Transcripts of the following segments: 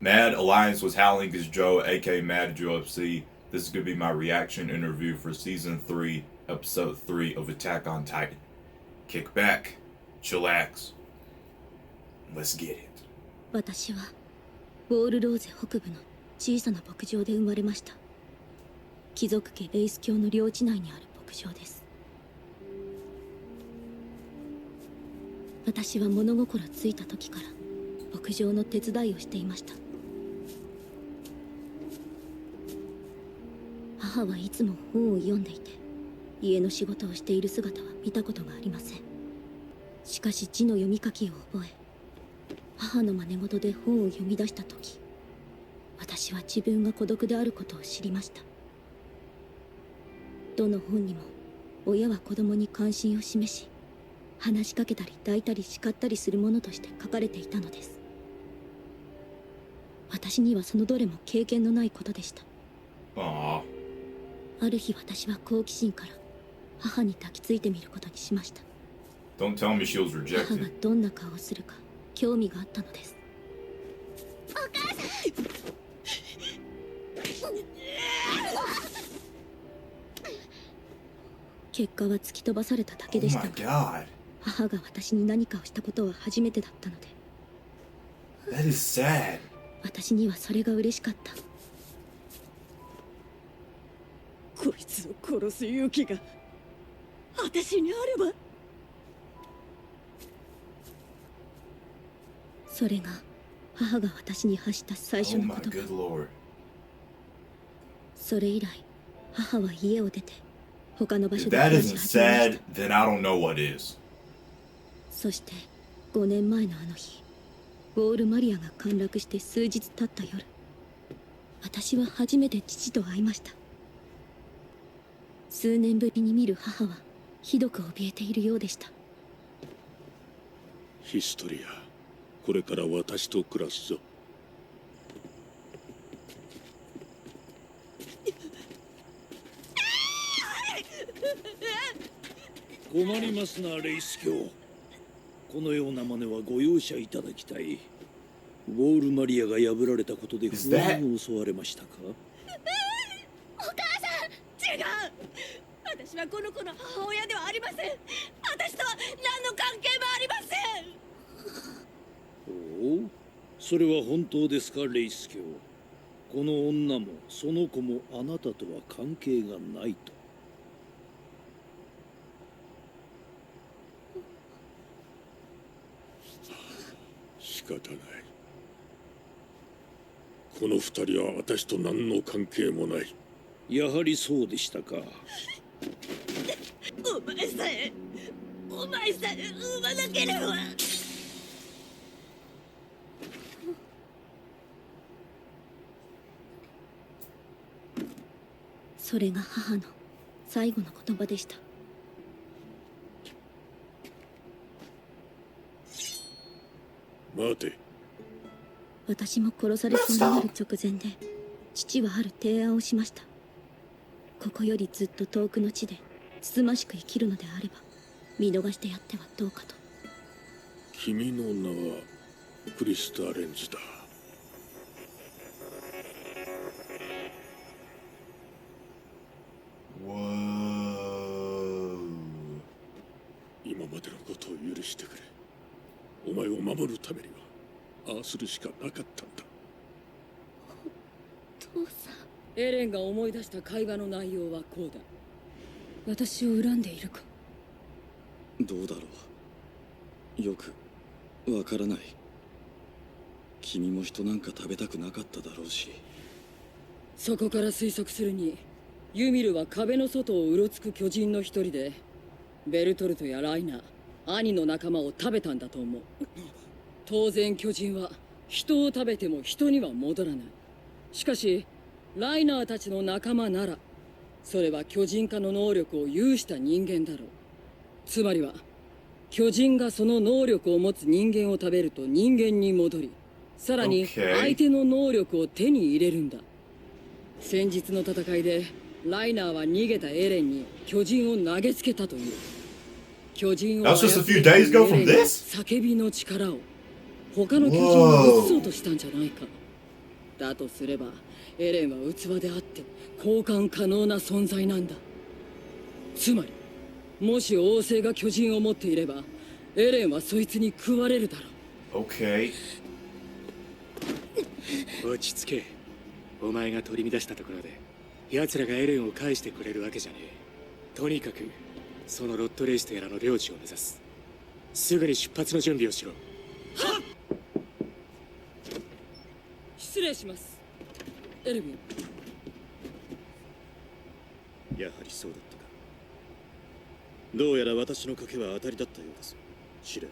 Mad Alliance was howling as Joe, aka Mad Joe FC. This is going to be my reaction interview for Season 3, Episode 3 of Attack on Titan. Kick back, chillax. Let's get it. 私はウォールローゼ北部の小さな牧場で生まれました。貴族家レイス教の領地内にある牧場です。私は物心ついた時から牧場の手伝いをしていました。母はいつも本を読んでいて、家の仕事をしている姿は見たことがありません。しかし字の読み書きを覚え、母の真似事で本を読み出した時、私は自分が孤独であることを知りました。どの本にも親は子供に関心を示し、話しかけたり抱いたり叱ったりするものとして書かれていたのです。私にはそのどれも経験のないことでした。ある日、私は好奇心から母に抱きついてみることにしました。Don't tell me she was 母が rejected. どんな顔をするか興味があったのです。お母さん。結果は突き飛ばされただけ Oh でした my が、 god. 母が私に何かをしたことは初めてだったので、 That is sad. 私にはそれが嬉しかった。こいつを殺す勇気が私にあれば。それが母が私に発した最初 Oh の my 言葉。 good lord. それ以来、母は家を出て他の場所 If で that 暮らし isn't 始めまし sad, た。 then I don't know what is. そして5年前のあの日、ウォールマリアが陥落して数日経った夜、私は初めて父と会いました。数年ぶりに見る母はひどく怯えているようでした。ヒストリア、これから私と暮らすぞ。困りますな、レイス卿。このような真似はご容赦いただきたい。ウォールマリアが破られたことで不安を襲われましたか？お母さん、違う。私はこの子の母親ではありません。私とは何の関係もありません。おお、それは本当ですか、レイス卿。この女もその子もあなたとは関係がないと。仕方ない。この二人は私と何の関係もない。やはりそうでしたか。お前さえ産まなければ。それが母の最後の言葉でした。待て。私も殺されそうになる直前で、父はある提案をしました。ここよりずっと遠くの地でつつましく生きるのであれば、見逃してやってはどうかと。君の名はクリスタ・レンズだ。Whoa. 今までのことを許してくれ。お前を守るためにはああするしかなかったんだ。父さん。エレンが思い出した会話の内容はこうだ。私を恨んでいるか。どうだろう。よくわからない。君も人なんか食べたくなかっただろうし。そこから推測するに、ユミルは壁の外をうろつく巨人の一人で、ベルトルトやライナー、兄の仲間を食べたんだと思う。当然巨人は人を食べても人には戻らない。しかしライナーたちの仲間なら、それは巨人化の能力を有した人間だろう。つまりは巨人がその能力を持つ人間を食べると人間に戻り、さらに Okay. 相手の能力を手に入れるんだ。先日の戦いでライナーは逃げたエレンに巨人を投げつけたという。巨人を That was just a few days ago from this? 叫びの力を他の巨人に移そうとしたんじゃないか。だとすればエレンは器であって交換可能な存在なんだ。つまりもし王政が巨人を持っていればエレンはそいつに食われるだろう。 Okay. 落ち着け。お前が取り乱したところで奴らがエレンを返してくれるわけじゃねえ。とにかくそのロットレイスとやらの領地を目指す。すぐに出発の準備をしろ。失礼します、エルヴィン。やはりそうだったか。どうやら私の賭けは当たりだったようです。司令、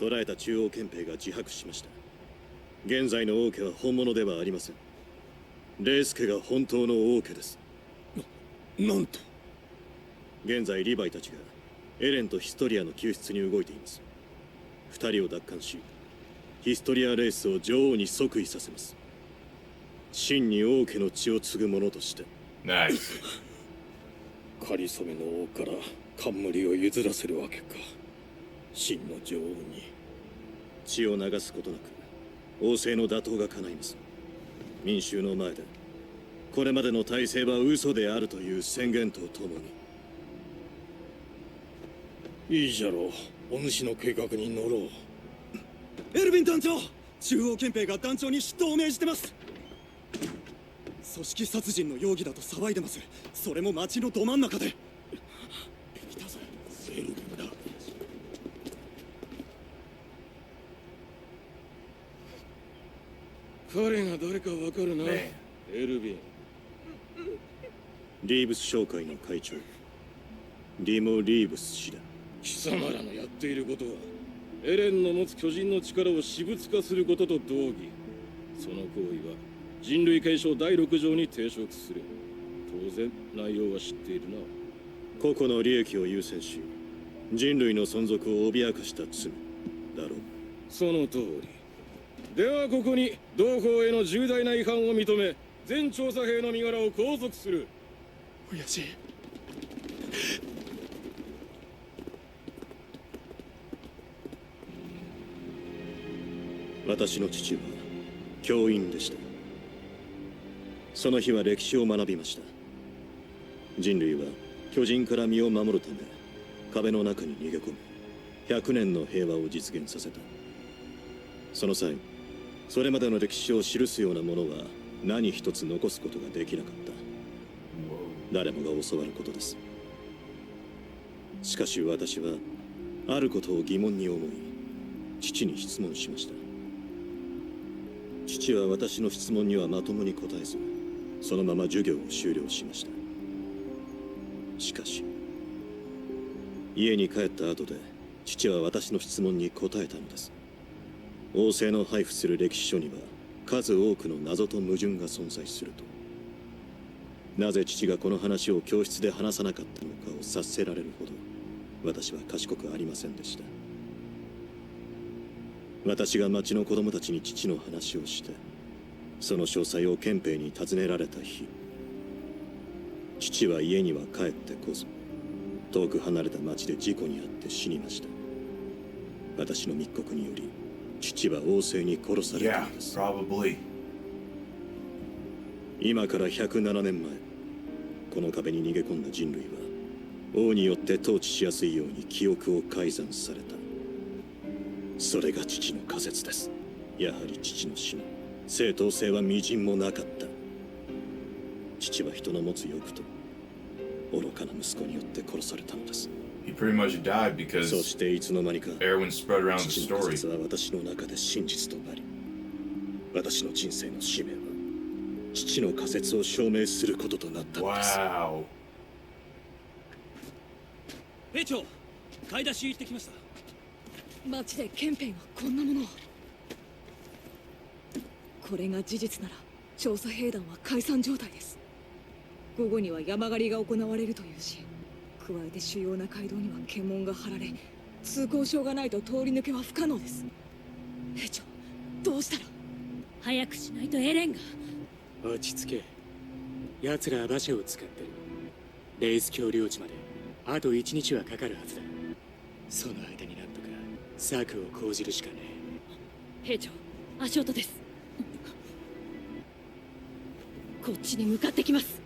捕らえた中央憲兵が自白しました。現在の王家は本物ではありません。レイス家が本当の王家です。なんと。現在リヴァイたちがエレンとヒストリアの救出に動いています。二人を奪還し、ヒストリアレイスを女王に即位させます。真に王家の血を継ぐ者として。Nice. かりそめの王から冠を譲らせるわけか。真の女王に。血を流すことなく王政の打倒が叶います。民衆の前でこれまでの体制は嘘であるという宣言とともに。いいじゃろう。お主の計画に乗ろう。エルヴィン団長、中央憲兵が団長に出頭を命じてます。組織殺人の容疑だと騒いでます。それも町のど真ん中で。来たぞ、エルヴィンだ。彼が誰かわかるな、ねエルヴィン。リーブス商会の会長リモ・リーブス氏だ。貴様らのやっていることはエレンの持つ巨人の力を私物化することと同義。その行為は人類継承第6条に抵触する。当然内容は知っているな。個々の利益を優先し人類の存続を脅かした罪だろう。その通り。ではここに同校への重大な違反を認め全調査兵の身柄を拘束する。親父。私の父は教員でした。その日は歴史を学びました。人類は巨人から身を守るため壁の中に逃げ込み100年の平和を実現させた。その際それまでの歴史を記すようなものは何一つ残すことができなかった。誰もが教わることです。しかし私はあることを疑問に思い父に質問しました。父は私の質問にはまともに答えずそのまま授業を終了しました。しかし家に帰った後で父は私の質問に答えたのです。王政の配布する歴史書には数多くの謎と矛盾が存在すると。なぜ父がこの話を教室で話さなかったのかを察せられるほど私は賢くありませんでした。私が町の子供たちに父の話をしてその詳細を憲兵に尋ねられた日、父は家には帰ってこず遠く離れた町で事故に遭って死にました。私の密告により父は王政に殺された Yeah, のです。 probably. 今から107年前この壁に逃げ込んだ人類は王によって統治しやすいように記憶を改ざんされた。それが父の仮説です。やはり父の死に正当性は微塵もなかった。父は人の持つ欲と愚かな息子によって殺されたのです。 He pretty much died そ because していつの間にか Erwin spread around the 父の仮 story. 説は私の中で真実となり私の人生の使命は父の仮説を証明することとなったのです。 Wow. 兵長、買い出し行ってきました。町で憲兵がこんなものを。これが事実なら調査兵団は解散状態です。午後には山狩りが行われるというし、加えて主要な街道には検問が張られ通行証がないと通り抜けは不可能です。兵長、どうしたら。早くしないとエレンが。落ち着け。奴らは馬車を使ってる。レイス橋領地まであと1日はかかるはずだ。その間になんとか策を講じるしかね兵長、足音です。こっちに向かってきます。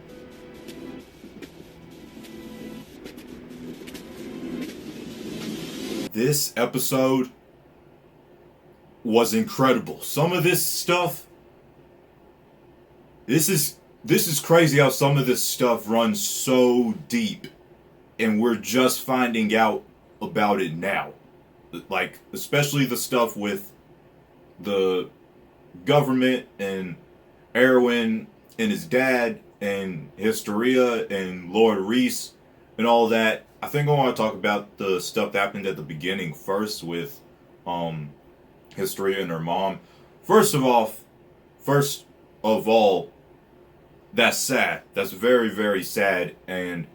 This episode was incredible. Some of this stuff, this is crazy how some of this stuff runs so deep and we're just finding out about it now. Like, especially the stuff with the government and Erwin and his dad and Historia and Lord Reese and all that. I think I want to talk about the stuff that happened at the beginning first with Historia and her mom. First of all, that's sad. That's very, very sad, and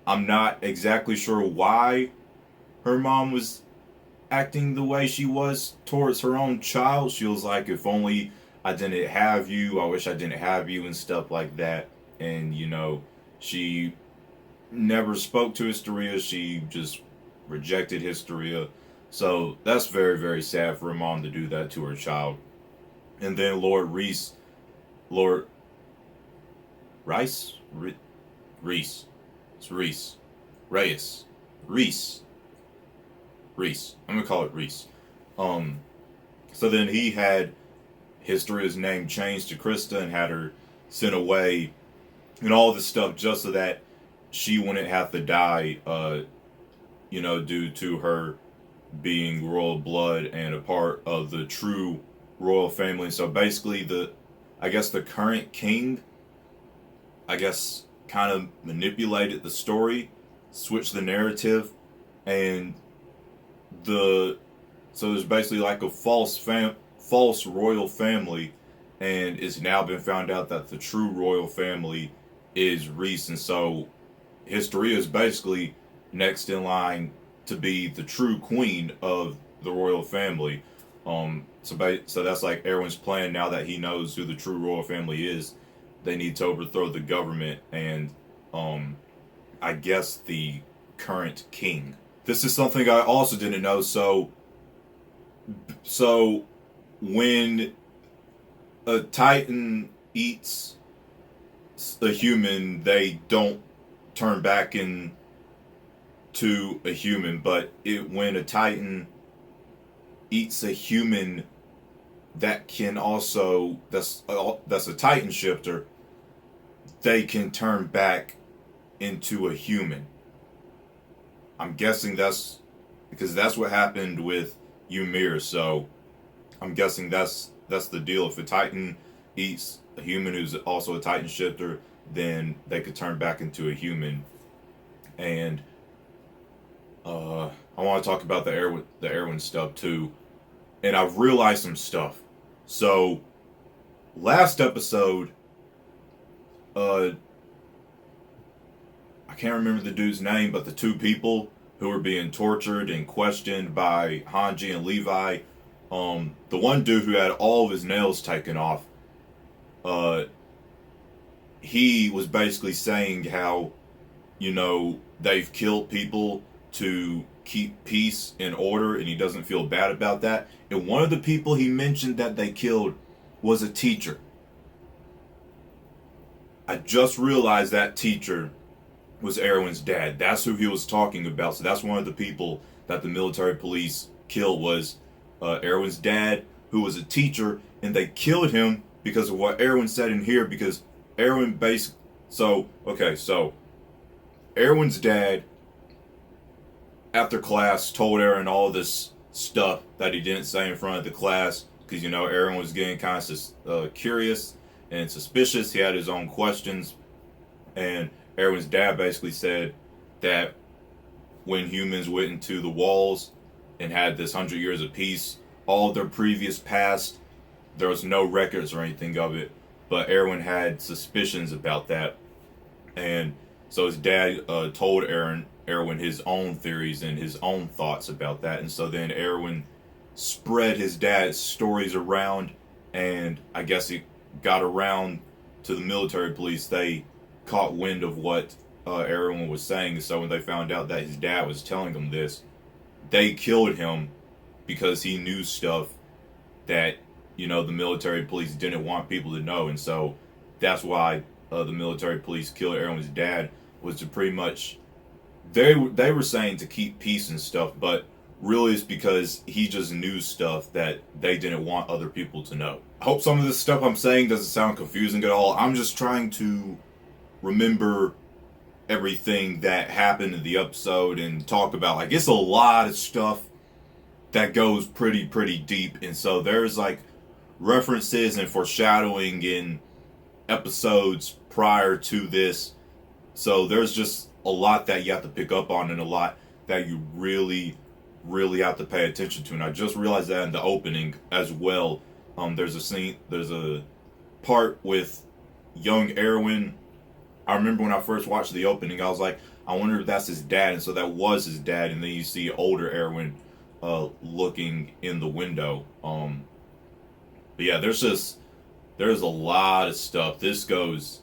I'm not exactly sure why her mom was acting the way she was towards her own child. She was like, if only I didn't have you, I wish I didn't have you, and stuff like that. And, you know, she never spoke to Historia. She just rejected Historia. So that's very, very sad for a mom to do that to her child. And then Lord Reese. I'm gonna call it Reese. So then he had Historia's name changed to Krista and had her sent away and all this stuff just so that she wouldn't have to die, due to her being royal blood and a part of the true royal family. So basically the current king, kind of manipulated the story, switched the narrative, and so there's basically like a false royal family, and it's now been found out that the true royal family is Reese, and so Historia is basically next in line to be the true queen of the royal family. So that's like Erwin's plan now that he knows who the true royal family is. They need to overthrow the government and, I guess, the current king. This is something I also didn't know. So when a Titan eats a human, they don't turn back into a human. But when a Titan eats a human that can also that's a Titan shifter, they can turn back into a human. I'm guessing that's because that's what happened with Ymir, so I'm guessing that's the deal. If a Titan eats a human who's also a Titan shifter, then they could turn back into a human. And I want to talk about the Erwin stuff too. And I've realized some stuff. So last episode, I can't remember the dude's name, but the two people who were being tortured and questioned by Hanji and Levi, the one dude who had all of his nails taken off, he was basically saying how, they've killed people to keep peace and order, and he doesn't feel bad about that. And one of the people he mentioned that they killed was a teacher. I just realized that teacher was Erwin's dad. That's who he was talking about. So that's one of the people that the military police killed was Erwin's dad, who was a teacher, and they killed him because of what Erwin said in here, because Erwin so Erwin's dad, after class, told Eren all this stuff that he didn't say in front of the class, because, Eren was getting kind of curious and suspicious. He had his own questions, and Erwin's dad basically said that when humans went into the walls and had this 100 years of peace, all of their previous past, there was no records or anything of it, but Erwin had suspicions about that. And so his dad told Erwin his own theories and his own thoughts about that. And so then Erwin spread his dad's stories around, and I guess he got around to the military police. They caught wind of what Erwin was saying. So when they found out that his dad was telling them this, they killed him because he knew stuff that, the military police didn't want people to know. And so that's why the military police killed Erwin's dad, was to pretty much, they were saying to keep peace and stuff, but really it's because he just knew stuff that they didn't want other people to know. I hope some of this stuff I'm saying doesn't sound confusing at all. I'm just trying to remember everything that happened in the episode and talk about, like, it's a lot of stuff that goes pretty deep, and so there's like references and foreshadowing in episodes prior to this, so there's just a lot that you have to pick up on and a lot that you really have to pay attention to. And I just realized that in the opening as well. There's a part with young Erwin. I remember when I first watched the opening, I was like, I wonder if that's his dad, and so that was his dad. And then you see older Erwin looking in the window. But yeah, there's a lot of stuff. This goes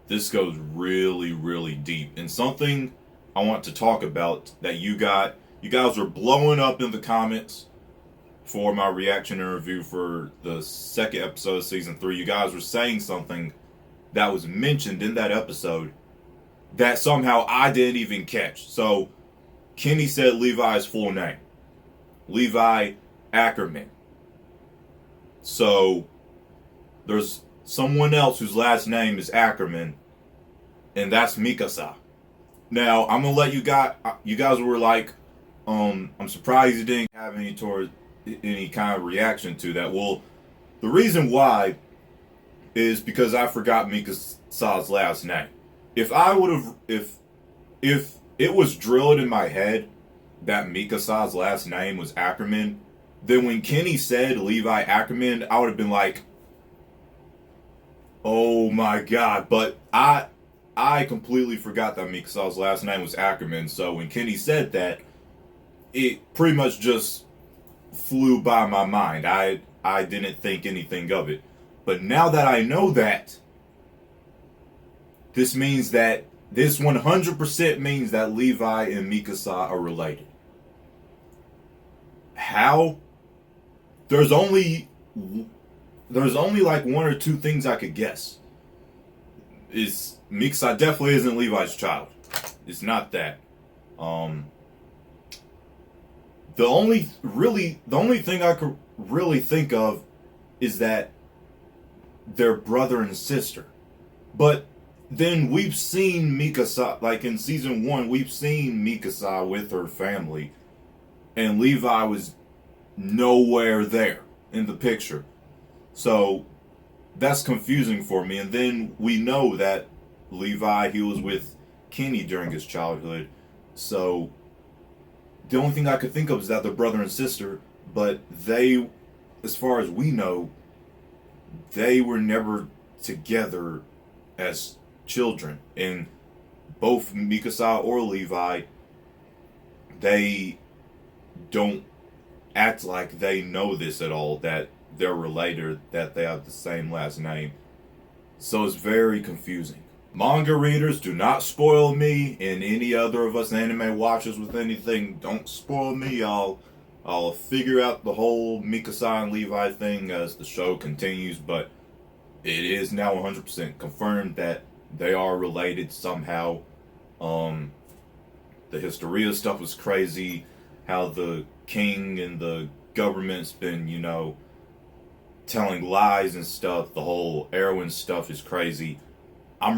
really deep. And something I want to talk about that you guys were blowing up in the comments for my reaction and review for the second episode of season 3. You guys were saying something that was mentioned in that episode that somehow I didn't even catch. So Kenny said Levi's full name, Levi Ackerman. So there's someone else whose last name is Ackerman, and that's Mikasa. Now I'm gonna let you guys were like, I'm surprised you didn't have any kind of reaction to that. Well, the reason why is because I forgot Mikasa's last name. If it was drilled in my head that Mikasa's last name was Ackerman, then when Kenny said Levi Ackerman, I would have been like, oh my god. But I completely forgot that Mikasa's last name was Ackerman, so when Kenny said that, it pretty much just flew by my mind. I didn't think anything of it. But now that I know that, this 100% means that Levi and Mikasa are related. How? There's only like one or two things I could guess. Mikasa definitely isn't Levi's child. It's not that. The only thing I could really think of is that they're brother and sister. But then we've seen Mikasa, like in season 1, we've seen Mikasa with her family, and Levi was nowhere there in the picture. So that's confusing for me. And then we know that Levi, he was with Kenny during his childhood. So the only thing I could think of is that they're brother and sister, but they, as far as we know, they were never together as children. And both Mikasa or Levi, they don't act like they know this at all, that they're related, that they have the same last name. So it's very confusing. Manga readers, do not spoil me, and any other of us anime watchers with anything, don't spoil me. I'll figure out the whole Mikasa and Levi thing as the show continues, but it is now 100% confirmed that they are related somehow. The Historia stuff was crazy, how the king and the government's been, telling lies and stuff. The whole Erwin stuff is crazy. I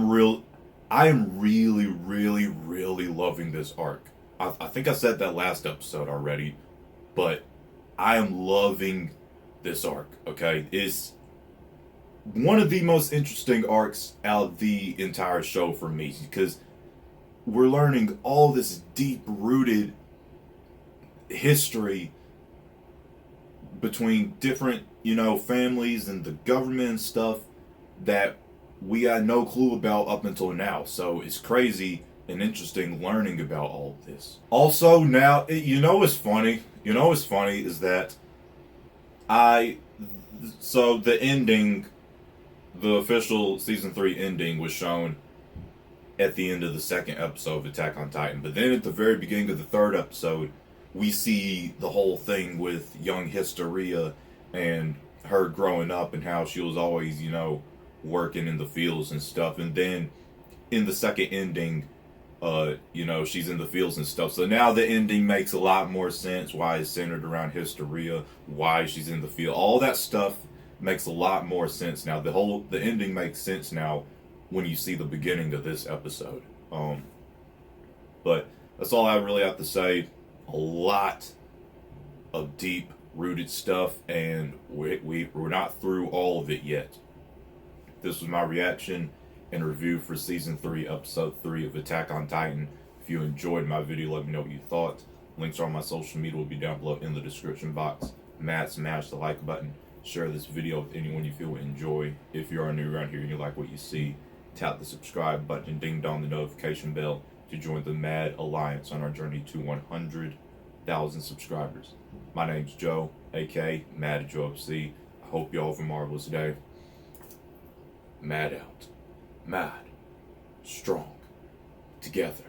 am really loving this arc. I think I said that last episode already, but I am loving this arc, okay? It's one of the most interesting arcs out of the entire show for me, because we're learning all this deep-rooted history between different, families and the government and stuff that we had no clue about up until now. So it's crazy and interesting learning about all of this. Also, now, what's funny? What's funny is that so the ending, the official season 3 ending was shown at the end of the second episode of Attack on Titan. But then at the very beginning of the third episode, we see the whole thing with young Historia and her growing up and how she was always, working in the fields and stuff. And then in the second ending, you know, she's in the fields and stuff. So now the ending makes a lot more sense. Why it's centered around Historia, why she's in the field, all that stuff makes a lot more sense now. The ending makes sense now when you see the beginning of this episode. But that's all I really have to say. A lot of deep rooted stuff, and we're not through all of it yet. This was my reaction and review for season 3, episode 3 of Attack on Titan. If you enjoyed my video, let me know what you thought. Links on my social media will be down below in the description box. Smash the like button. Share this video with anyone you feel would enjoy. If you are new around here and you like what you see, tap the subscribe button and ding dong the notification bell to join the Mad Alliance on our journey to 100,000 subscribers. My name's Joe, aka Mad Joe FC. I hope y'all have a marvelous day. Mad out. Mad. Strong. Together.